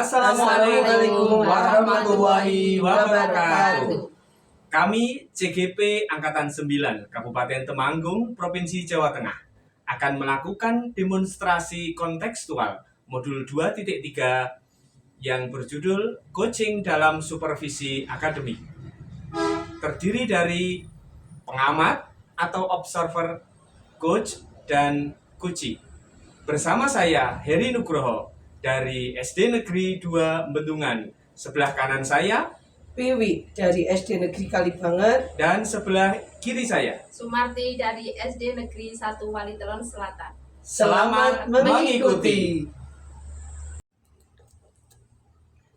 Assalamualaikum warahmatullahi wabarakatuh. Kami CGP Angkatan 9 Kabupaten Temanggung, Provinsi Jawa Tengah akan melakukan demonstrasi kontekstual modul 2.3 yang berjudul Coaching dalam Supervisi Akademik. Terdiri dari pengamat atau observer, coach, dan coachee. Bersama saya Heri Nugroho dari SD Negeri 2 Bendungan. Sebelah kanan saya Piwi dari SD Negeri Kalibanget. Dan sebelah kiri saya Sumarti dari SD Negeri 1 Walitelon Selatan. Selamat mengikuti.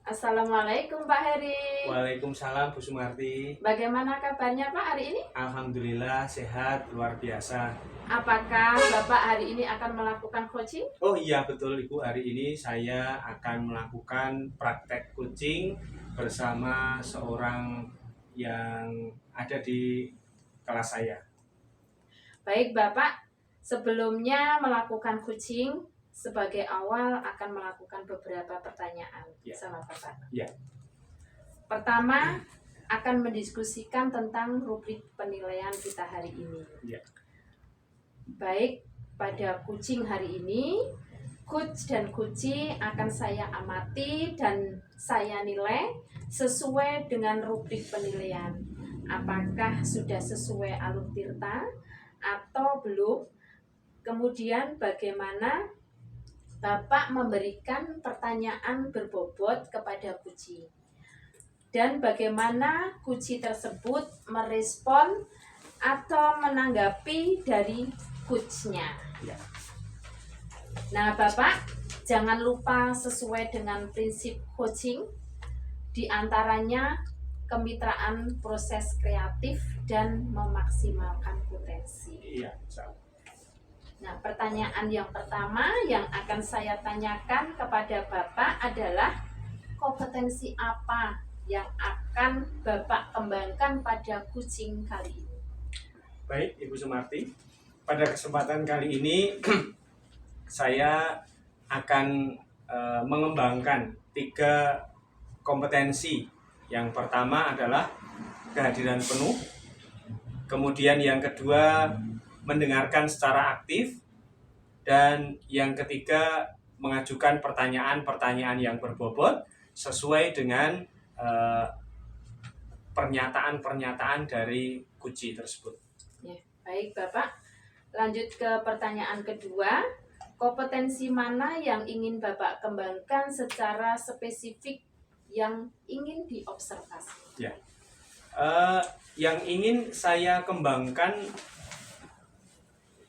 Assalamualaikum Pak Heri. Waalaikumsalam Bu Sumarti. Bagaimana kabarnya Pak hari ini? Alhamdulillah sehat luar biasa. Apakah Bapak hari ini akan melakukan coaching? Oh iya betul Ibu, hari ini saya akan melakukan praktek coaching bersama seorang yang ada di kelas saya. Baik Bapak, sebelumnya melakukan coaching, sebagai awal akan melakukan beberapa pertanyaan sama Bapak. Ya. Pertama, akan mendiskusikan tentang rubrik penilaian kita hari ini. Ya. Baik, pada coaching hari ini, coach dan coachee akan saya amati dan saya nilai sesuai dengan rubrik penilaian. Apakah sudah sesuai alur tirta atau belum? Kemudian bagaimana Bapak memberikan pertanyaan berbobot kepada coachee, dan bagaimana coachee tersebut merespon atau menanggapi dari coachnya. Ya. Nah Bapak, jangan lupa sesuai dengan prinsip coaching, diantaranya kemitraan proses kreatif dan memaksimalkan potensi. Iya, Nah, pertanyaan yang pertama yang akan saya tanyakan kepada Bapak adalah kompetensi apa yang akan Bapak kembangkan pada coaching kali ini? Baik, Ibu Sumarti. Pada kesempatan kali ini saya akan mengembangkan 3 kompetensi. Yang pertama adalah kehadiran penuh. Kemudian yang kedua mendengarkan secara aktif, dan yang ketiga mengajukan pertanyaan-pertanyaan yang berbobot sesuai dengan pernyataan-pernyataan dari coachee tersebut. Ya, baik Bapak. Lanjut ke pertanyaan kedua. Kompetensi mana yang ingin Bapak kembangkan secara spesifik yang ingin diobservasi? Ya. Yang ingin saya kembangkan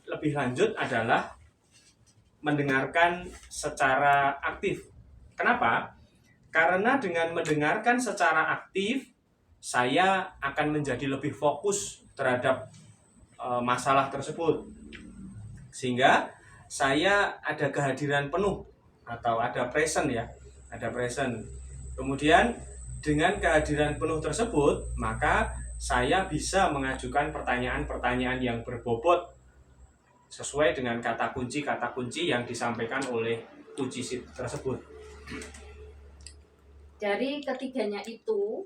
lebih lanjut adalah mendengarkan secara aktif. Kenapa? Karena dengan mendengarkan secara aktif, saya akan menjadi lebih fokus terhadap masalah tersebut. Sehingga saya ada kehadiran penuh atau ada present ya, ada present. Kemudian dengan kehadiran penuh tersebut, maka saya bisa mengajukan pertanyaan-pertanyaan yang berbobot sesuai dengan kata kunci yang disampaikan oleh coachee tersebut. Dari ketiganya itu,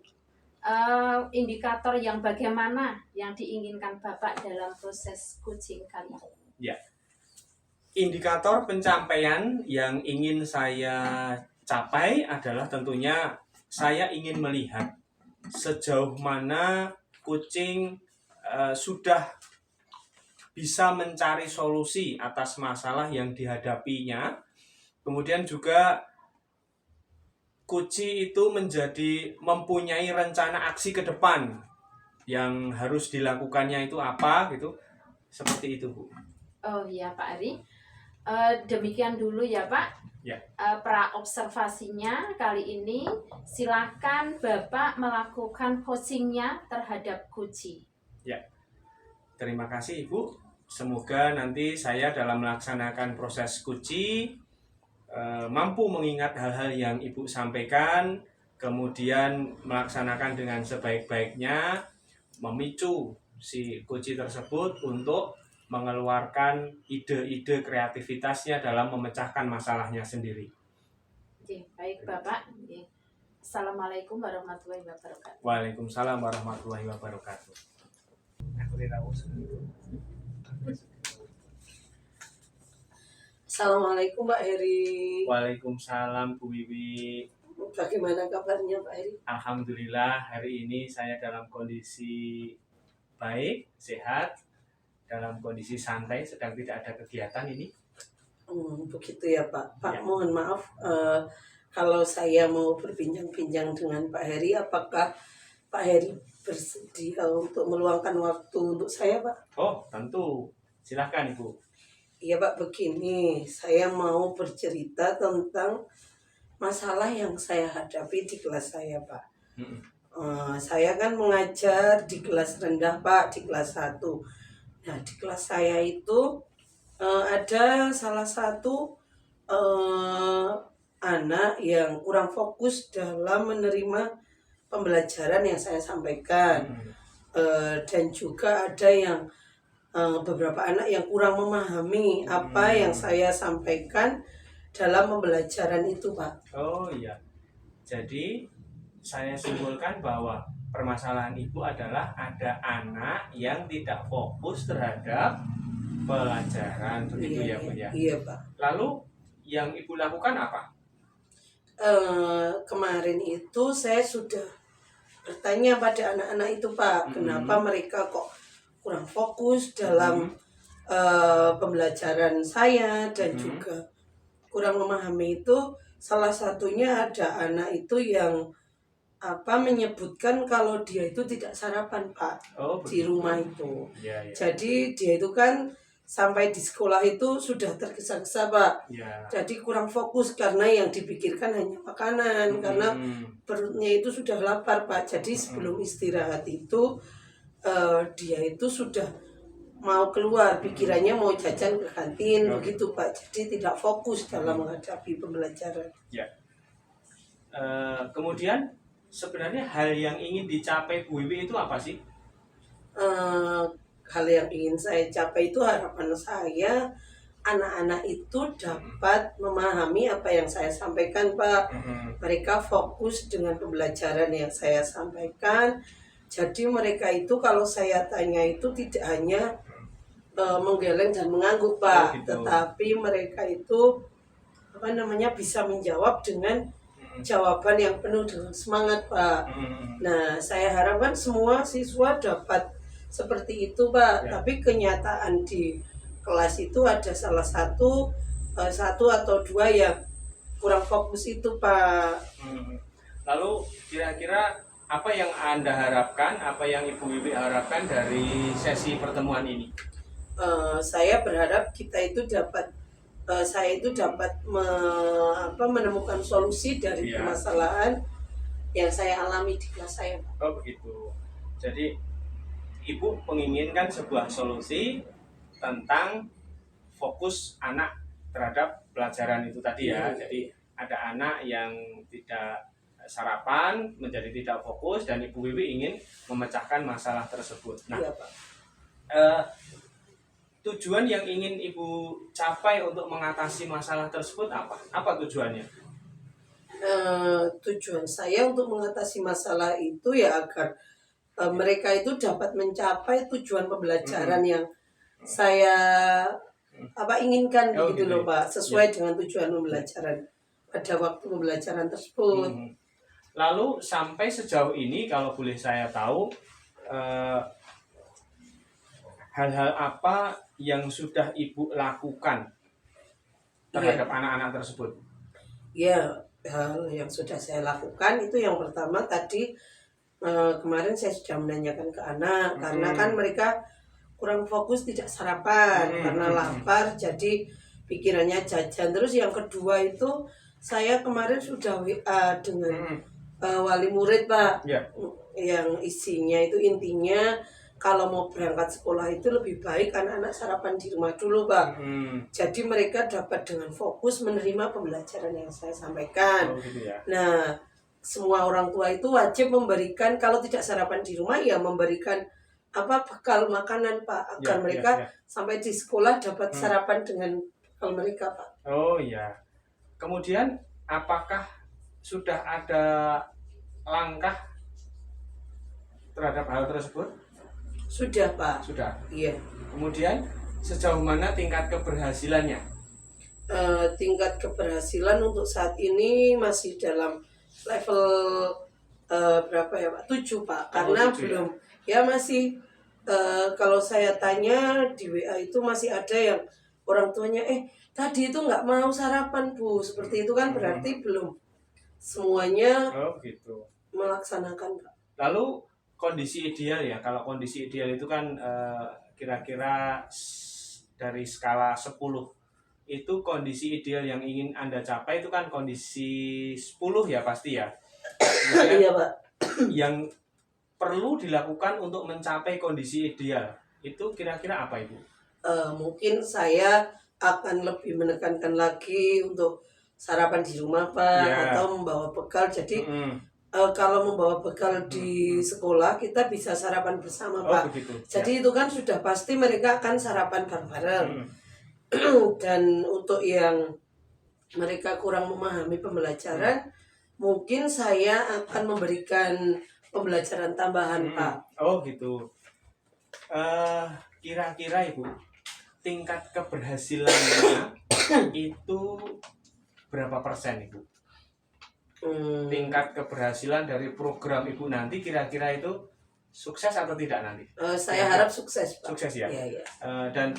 indikator yang bagaimana yang diinginkan Bapak dalam proses coaching kali ini? Ya. Indikator pencapaian yang ingin saya capai adalah tentunya saya ingin melihat sejauh mana coaching sudah bisa mencari solusi atas masalah yang dihadapinya. Kemudian juga coachee itu mempunyai rencana aksi ke depan yang harus dilakukannya itu apa gitu. Seperti itu, Bu. Oh iya Pak Ari. Demikian dulu ya Pak. Ya. Pra-observasinya kali ini, silakan Bapak melakukan coachingnya terhadap coachee. Ya. Terima kasih Ibu. Semoga nanti saya dalam melaksanakan proses coaching mampu mengingat hal-hal yang Ibu sampaikan, kemudian melaksanakan dengan sebaik-baiknya, memicu si coachee tersebut untuk mengeluarkan ide-ide kreativitasnya dalam memecahkan masalahnya sendiri. Oke, baik Bapak. Oke. Assalamualaikum warahmatullahi wabarakatuh. Waalaikumsalam warahmatullahi wabarakatuh. Aku tidak tahu. Assalamualaikum Pak Heri. Waalaikumsalam Bu Wiwi. Bagaimana kabarnya Pak Heri? Alhamdulillah hari ini saya dalam kondisi baik, sehat, dalam kondisi santai, sedang tidak ada kegiatan ini. Begitu ya Pak. Pak, Ya. mohon maaf kalau saya mau berbincang-bincang dengan Pak Heri, apakah Pak Heri bersedia untuk meluangkan waktu untuk saya Pak? Oh, tentu. Silahkan Ibu. Iya Pak, begini, saya mau bercerita tentang masalah yang saya hadapi di kelas saya Pak. Mm-mm. Saya kan mengajar di kelas rendah Pak, di kelas 1. Nah, di kelas saya itu ada salah satu anak yang kurang fokus dalam menerima pembelajaran yang saya sampaikan. Mm-mm. Dan juga ada yang beberapa anak yang kurang memahami apa yang saya sampaikan dalam pembelajaran itu Pak. Oh iya. Jadi saya simpulkan bahwa permasalahan Ibu adalah ada anak yang tidak fokus terhadap pelajaran, begitu ya Bu ya. Iya Pak. Lalu yang Ibu lakukan apa? Kemarin itu saya sudah bertanya pada anak-anak itu Pak, kenapa mereka kok kurang fokus dalam pembelajaran saya dan juga kurang memahami itu. Salah satunya ada anak itu yang menyebutkan kalau dia itu tidak sarapan Pak Oh, di begitu. rumah itu. Ya, ya. Jadi dia itu kan sampai di sekolah itu sudah tergesa-gesa Pak. Ya. Jadi kurang fokus karena yang dipikirkan hanya makanan, karena perutnya itu sudah lapar Pak. Jadi sebelum istirahat itu dia itu sudah mau keluar, pikirannya mau jajan ke kantin, begitu Pak. Jadi tidak fokus dalam menghadapi pembelajaran. Ya. Kemudian sebenarnya hal yang ingin dicapai Bu Wiwi itu apa sih? Hal yang ingin saya capai itu, harapan saya anak-anak itu dapat memahami apa yang saya sampaikan Pak. Mereka fokus dengan pembelajaran yang saya sampaikan. Jadi mereka itu kalau saya tanya itu tidak hanya menggeleng dan mengangguk Pak, gitu. tetapi mereka itu bisa menjawab dengan jawaban yang penuh dengan semangat Pak. Nah, saya harapkan semua siswa dapat seperti itu Pak. Ya. Tapi kenyataan di kelas itu ada salah satu atau dua yang kurang fokus itu Pak. Lalu kira-kira apa yang Anda harapkan, apa yang Ibu Wiwi harapkan dari sesi pertemuan ini? Saya berharap saya itu dapat menemukan solusi dari Iya. permasalahan yang saya alami di kelas saya. Oh begitu. Jadi Ibu menginginkan sebuah solusi tentang fokus anak terhadap pelajaran itu tadi ya. Iya. Jadi ada anak yang tidak sarapan, menjadi tidak fokus, dan Ibu Wiwi ingin memecahkan masalah tersebut. Nah, Iya, Pak. tujuan yang ingin Ibu capai untuk mengatasi masalah tersebut apa? Apa tujuannya? Tujuan saya untuk mengatasi masalah itu ya agar mereka itu dapat mencapai tujuan pembelajaran yang saya inginkan Oh, gitu gitu loh ya. Pak, sesuai dengan tujuan pembelajaran pada waktu pembelajaran tersebut. Lalu sampai sejauh ini kalau boleh saya tahu, hal-hal apa yang sudah Ibu lakukan terhadap anak-anak tersebut? Ya, hal yang sudah saya lakukan itu yang pertama tadi, kemarin saya sudah menanyakan ke anak, karena kan mereka kurang fokus, tidak sarapan karena lapar, jadi pikirannya jajan. Terus yang kedua itu saya kemarin sudah WA dengan wali murid Pak, yang isinya itu intinya kalau mau berangkat sekolah itu lebih baik anak-anak sarapan di rumah dulu Pak. Jadi mereka dapat dengan fokus menerima pembelajaran yang saya sampaikan. Oh, gitu ya. Nah, semua orang tua itu wajib memberikan, kalau tidak sarapan di rumah ya memberikan bekal makanan Pak, agar mereka sampai di sekolah dapat sarapan dengan bekal mereka Pak. Oh iya. Kemudian apakah sudah ada langkah terhadap hal tersebut? Sudah Pak. Sudah. Iya. Kemudian sejauh mana tingkat keberhasilannya? Tingkat keberhasilan untuk saat ini masih dalam level berapa ya Pak? 7 Pak. Karena 7 ya? belum ya masih kalau saya tanya di WA itu masih ada yang orang tuanya tadi itu nggak mau sarapan Bu. Seperti itu kan berarti belum semuanya Oh gitu. melaksanakan Pak. Lalu kondisi ideal ya, kalau kondisi ideal itu kan kira-kira dari skala 10 itu kondisi ideal yang ingin Anda capai itu kan kondisi 10 ya pasti ya. Kemudian Iya Pak. yang perlu dilakukan untuk mencapai kondisi ideal itu kira-kira apa Ibu? Mungkin saya akan lebih menekankan lagi untuk sarapan di rumah Pak, Ya. atau membawa bekal. Jadi Mm-mm. kalau membawa bekal di sekolah kita bisa sarapan bersama Oh Pak. begitu. Jadi itu kan sudah pasti mereka akan sarapan bareng-bareng. Mm. Dan untuk yang mereka kurang memahami pembelajaran, mungkin saya akan memberikan pembelajaran tambahan Pak. Oh gitu. Kira-kira Ibu tingkat keberhasilannya itu berapa persen Ibu? Tingkat keberhasilan dari program Ibu nanti kira-kira itu sukses atau tidak nanti? Saya harap sukses Pak. Sukses ya. Iya. Dan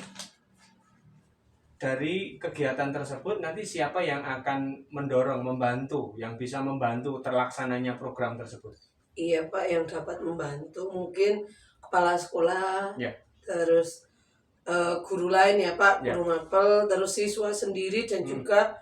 dari kegiatan tersebut nanti siapa yang akan mendorong, membantu, yang bisa membantu terlaksananya program tersebut? Iya Pak, yang dapat membantu mungkin kepala sekolah, Ya. terus guru lain ya Pak, Ya. guru mapel, terus siswa sendiri dan juga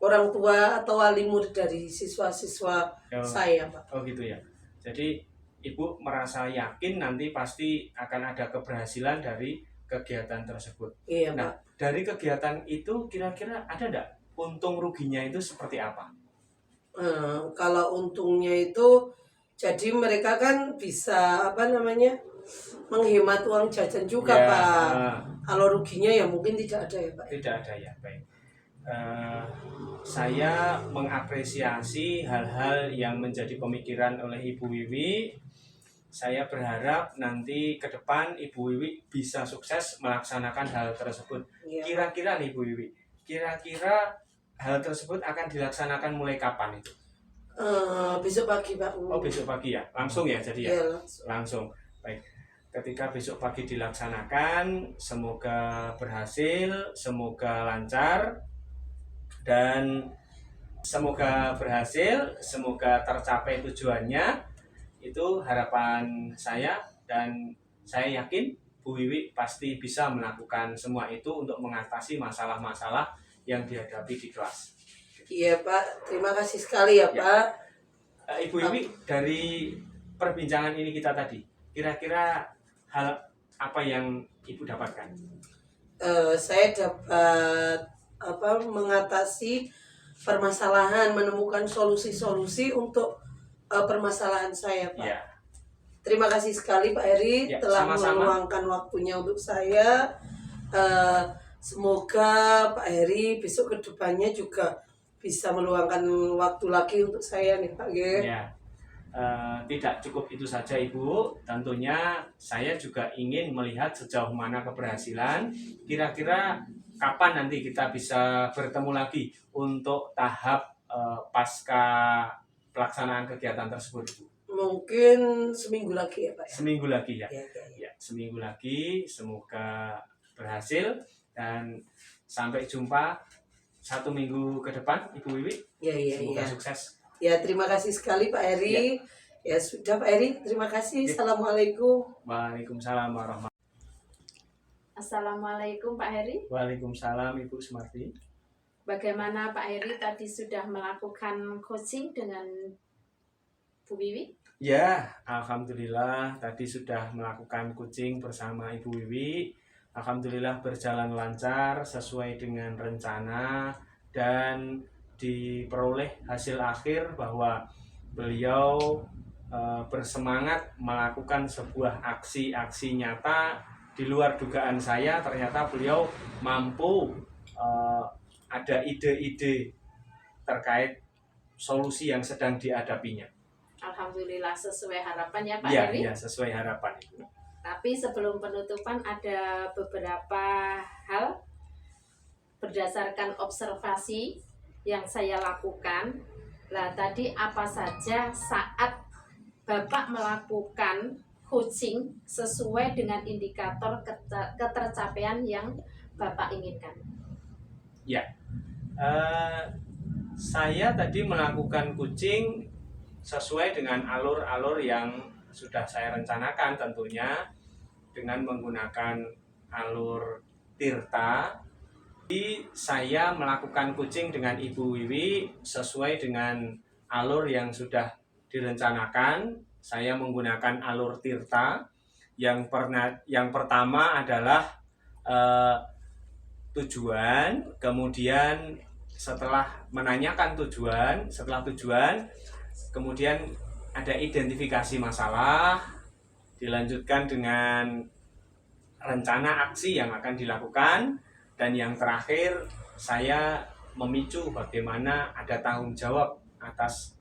orang tua atau wali murid dari siswa-siswa saya Pak. Oh gitu ya. Jadi Ibu merasa yakin nanti pasti akan ada keberhasilan dari kegiatan tersebut. Iya Nah, Pak. dari kegiatan itu kira-kira ada enggak untung ruginya itu seperti apa? Kalau untungnya itu jadi mereka kan bisa menghemat uang jajan juga Ya, Pak. Kalau ruginya ya mungkin tidak ada ya Pak. Tidak ada ya, baik. Saya mengapresiasi hal-hal yang menjadi pemikiran oleh Ibu Wiwi. Saya berharap nanti ke depan Ibu Wiwi bisa sukses melaksanakan hal tersebut. Iya. Kira-kira nih Ibu Wiwi, kira-kira hal tersebut akan dilaksanakan mulai kapan itu? Besok pagi Pak. Oh besok pagi ya, langsung ya jadi ya? Iya, Langsung. Baik. Ketika besok pagi dilaksanakan, semoga berhasil, semoga lancar, dan semoga berhasil, semoga tercapai tujuannya. Itu harapan saya, dan saya yakin Bu Wiwi pasti bisa melakukan semua itu untuk mengatasi masalah-masalah yang dihadapi di kelas. Iya Pak, terima kasih sekali ya Ya. Pak. Ibu Wiwi, dari perbincangan ini kita tadi, kira-kira hal apa yang Ibu dapatkan? Saya dapat mengatasi permasalahan, menemukan solusi-solusi untuk permasalahan saya Pak. Ya. Terima kasih sekali Pak Eri Ya, telah sama-sama. meluangkan waktunya untuk saya. Semoga Pak Heri besok kedepannya juga bisa meluangkan waktu lagi untuk saya nih Pak Ger. Ya. Tidak cukup itu saja Ibu, tentunya saya juga ingin melihat sejauh mana keberhasilan. Kira-kira kapan nanti kita bisa bertemu lagi untuk tahap pasca pelaksanaan kegiatan tersebut Ibu? Mungkin seminggu lagi ya Pak ya. Seminggu lagi ya. Ya. Ya, seminggu lagi, semoga berhasil, dan sampai jumpa 1 minggu ke depan Ibu Wiwi. Semoga Ya. sukses. Ya, terima kasih sekali Pak Eri. Ya sudah Pak Eri, terima kasih. Ya. Assalamualaikum. Waalaikumsalam warahmatullahi. Assalamualaikum Pak Heri. Waalaikumsalam Ibu Sumarti. Bagaimana Pak Heri tadi sudah melakukan coaching dengan Bu Wiwi? Ya, alhamdulillah tadi sudah melakukan coaching bersama Ibu Wiwi. Alhamdulillah berjalan lancar sesuai dengan rencana, dan diperoleh hasil akhir bahwa beliau bersemangat melakukan sebuah aksi-aksi nyata di luar dugaan saya. Ternyata beliau mampu ada ide-ide terkait solusi yang sedang dihadapinya. Alhamdulillah sesuai harapan ya Pak Iya, Heri. iya, sesuai harapan Ibu. Tapi sebelum penutupan ada beberapa hal berdasarkan observasi yang saya lakukan. Lah tadi apa saja saat Bapak melakukan coaching sesuai dengan indikator ketercapaian yang Bapak inginkan? Ya, saya tadi melakukan coaching sesuai dengan alur-alur yang sudah saya rencanakan, tentunya dengan menggunakan alur Tirta. Jadi saya melakukan coaching dengan Ibu Wiwi sesuai dengan alur yang sudah direncanakan. Saya menggunakan alur Tirta. Yang pertama adalah tujuan, kemudian setelah menanyakan tujuan, kemudian ada identifikasi masalah, dilanjutkan dengan rencana aksi yang akan dilakukan, dan yang terakhir saya memicu bagaimana ada tanggung jawab atas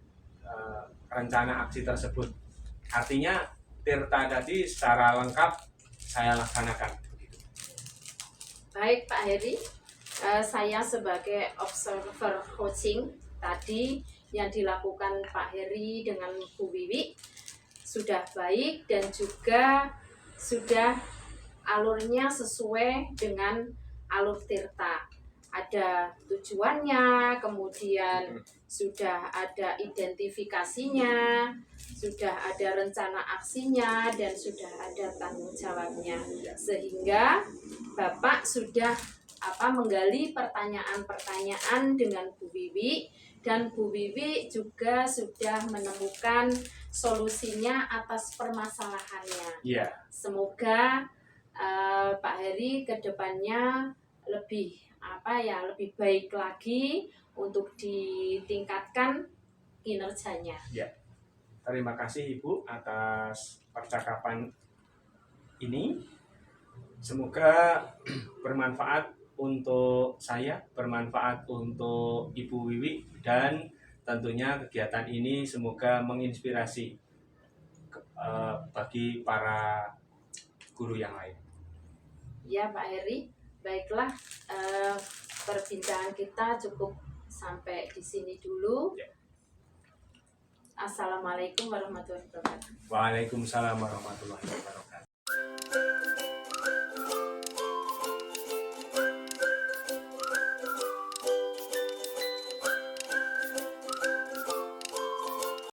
rencana aksi tersebut. Artinya Tirta tadi secara lengkap saya laksanakan. Baik Pak Heri, saya sebagai observer coaching tadi yang dilakukan Pak Heri dengan Bu Wiwi sudah baik dan juga sudah alurnya sesuai dengan alur Tirta. Ada tujuannya, kemudian sudah ada identifikasinya, sudah ada rencana aksinya, dan sudah ada tanggung jawabnya. Sehingga Bapak sudah menggali pertanyaan-pertanyaan dengan Bu Wiwi, dan Bu Wiwi juga sudah menemukan solusinya atas permasalahannya. Iya. Semoga Pak Heri ke depannya lebih lebih baik lagi untuk ditingkatkan kinerjanya. Ya. Terima kasih Ibu atas percakapan ini. Semoga bermanfaat untuk saya, bermanfaat untuk Ibu Wiwi, dan tentunya kegiatan ini semoga menginspirasi bagi para guru yang lain. Ya Pak Heri, baiklah, perbincangan kita cukup sampai di sini dulu. Ya. Assalamualaikum warahmatullahi wabarakatuh. Waalaikumsalam warahmatullahi wabarakatuh.